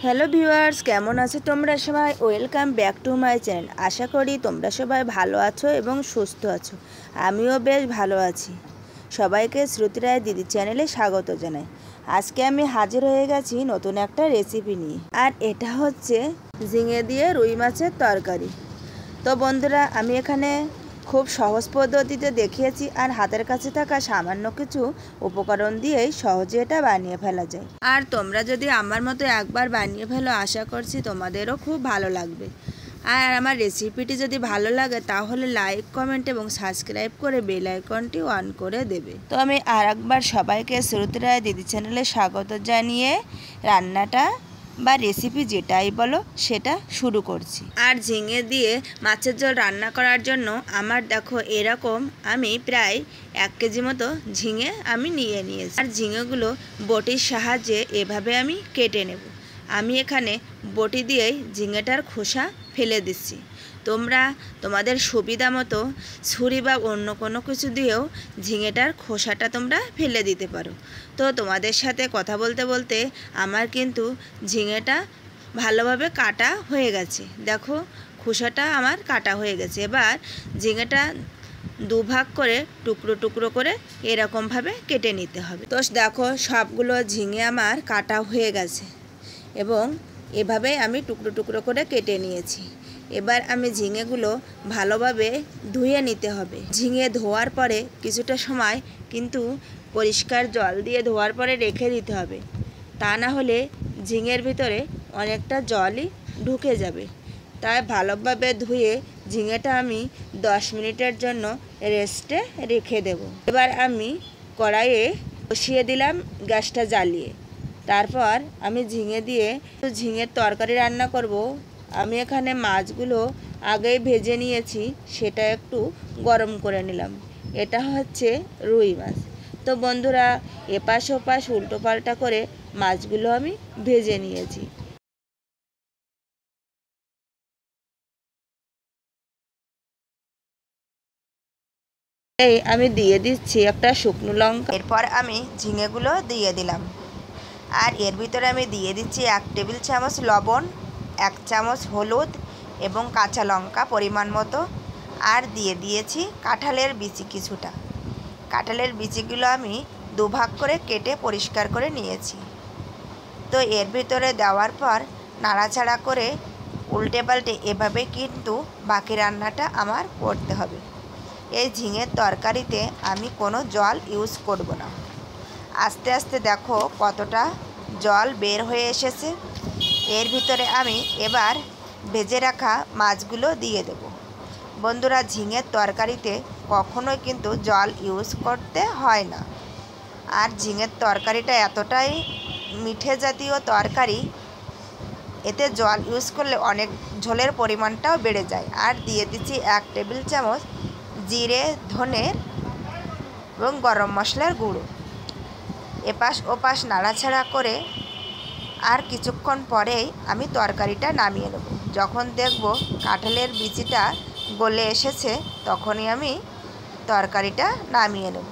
Hello viewers, কেমন আছো তোমরা সবাই? Welcome back to my channel. আশা করি তোমরা সবাই ভালো আছো এবং সুস্থ আছো। আমিও বেশ ভালো আছি। সবাইকে শ্রুতি রায় দিদি চ্যানেলে স্বাগত জানাই। আজকে আমি হাজির হয়ে গেছি নতুন একটা রেসিপি নিয়ে, আর এটা হচ্ছে ঝিঙে দিয়ে রুই মাছের তরকারি। তো বন্ধুরা, আমি এখানে খুব সহজ পদ্ধতিতে দেখিয়েছি, আর হাতের কাছে থাকা সামান্য কিছু উপকরণ দিয়েই সহজে এটা বানিয়ে ফেলা যায়। আর তোমরা যদি আমার মতো একবার বানিয়ে ফেলো, আশা করছি তোমাদেরও খুব ভালো লাগবে। আর আমার রেসিপিটি যদি ভালো লাগে তাহলে লাইক, কমেন্ট এবং সাবস্ক্রাইব করে বেল আইকনটি অন করে দেবে। তো আমি আর একবার সবাইকে শ্রুতি রায় দিদি চ্যানেলে স্বাগত জানিয়ে রান্নাটা বা রেসিপি যেটাই বলো সেটা শুরু করছি। আর ঝিঙে দিয়ে মাছের ঝোল রান্না করার জন্য আমার দেখো এরকম আমি প্রায় 1 কেজি মতো ঝিঙে আমি নিয়ে নিয়েছি। আর ঝিঙেগুলো বটির সাহায্যে এভাবে আমি কেটে নেব। আমি এখানে বটি দিয়েই ঝিঙেটার খোসা ফেলে দিচ্ছি। তোমরা তোমাদের সুবিধা মতো ছুরি বা অন্য কোনো কিছু দিয়েও ঝিঙেটার খোসাটা তোমরা ফেলে দিতে পারো। তো তোমাদের সাথে কথা বলতে বলতে আমার কিন্তু ঝিঙেটা ভালোভাবে কাটা হয়ে গেছে। দেখো, খোসাটা আমার কাটা হয়ে গেছে। এবার ঝিঙেটা দুভাগ করে টুকরো টুকরো করে এরকমভাবে কেটে নিতে হবে। তো দেখো, সবগুলো ঝিঙে আমার কাটা হয়ে গেছে এবং এভাবে আমি টুকরো টুকরো করে কেটে নিয়েছি। এবার আমি ঝিঙেগুলো ভালোভাবে ধুয়ে নিতে হবে। ঝিঙে ধোয়ার পরে কিছুটা সময় কিন্তু পরিষ্কার জল দিয়ে ধোয়ার পরে রেখে দিতে হবে, তা না হলে ঝিঙের ভিতরে অনেকটা জলই ঢুকে যাবে। তাই ভালোভাবে ধুয়ে ঝিঙেটা আমি 10 মিনিটের জন্য রেস্টে রেখে দেব। এবার আমি কড়াইয়ে বসিয়ে দিলাম গ্যাসটা জ্বালিয়ে। তারপর আমি ঝিঙে দিয়ে ঝিঙের তরকারি রান্না করব। আমি এখানে মাছগুলো আগেই ভেজে নিয়েছি, সেটা একটু গরম করে নিলাম। এটা হচ্ছে রুই মাছ। তো বন্ধুরা, এপাশ ওপাশ উল্টো পাল্টা করে মাছগুলো আমি ভেজে নিয়েছি। এই আমি দিয়ে দিচ্ছি একটা শুকনো লঙ্কা। এরপর আমি ঝিঙেগুলো দিয়ে দিলাম। আর এর ভিতরে আমি দিয়ে দিচ্ছি 1 টেবিল চামচ লবণ, 1 চামচ হলুদ এবং কাঁচা লঙ্কা পরিমাণ মতো। আর দিয়ে দিয়েছি কাঁঠালের বিচি কিছুটা। কাঁঠালের বিচিগুলো আমি দুভাগ করে কেটে পরিষ্কার করে নিয়েছি। তো এর ভিতরে দেওয়ার পর নাড়াচাড়া করে উল্টে পাল্টে এভাবে কিন্তু বাকি রান্নাটা আমার করতে হবে। এই ঝিঙের তরকারিতে আমি কোনো জল ইউজ করব না। আস্তে আস্তে দেখো কতটা জল বের হয়ে এসেছে। এর ভিতরে আমি এবার ভেজে রাখা মাছগুলো দিয়ে দেব। বন্ধুরা, ঝিঙের তরকারিতে কখনোই কিন্তু জল ইউজ করতে হয় না। আর ঝিঙের তরকারিটা এতটাই মিঠে জাতীয় তরকারি, এতে জল ইউজ করলে অনেক ঝোলের পরিমাণটাও বেড়ে যায়। আর দিয়ে দিচ্ছি 1 টেবিল চামচ জিরে, ধনের এবং গরম মশলার গুঁড়ো। এপাশ ওপাশ নাড়াচাড়া করে আর কিছুক্ষণ পরেই আমি তরকারিটা নামিয়ে নেব। যখন দেখব কাঁঠালের বিচিটা গলে এসেছে তখনই আমি তরকারিটা নামিয়ে নেব।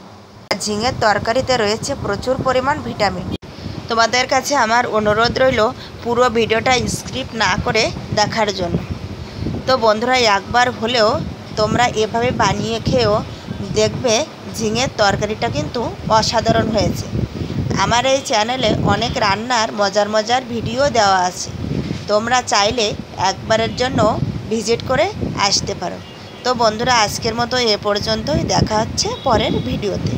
ঝিঙের তরকারিতে রয়েছে প্রচুর পরিমাণ ভিটামিন। তোমাদের কাছে আমার অনুরোধ রইল পুরো ভিডিওটা স্কিপ না করে দেখার জন্য। তো বন্ধুরা, একবার হলেও তোমরা এভাবে বানিয়ে খেয়েও দেখবে ঝিঙের তরকারিটা কিন্তু অসাধারণ হয়েছে। আমার এই চ্যানেলে অনেক রান্নার মজার মজার ভিডিও দেওয়া আছে, তোমরা চাইলে একবারের জন্য ভিজিট করে আসতে পারো। তো বন্ধুরা, আজকের মতো এ পর্যন্তই। দেখা হচ্ছে পরের ভিডিওতে।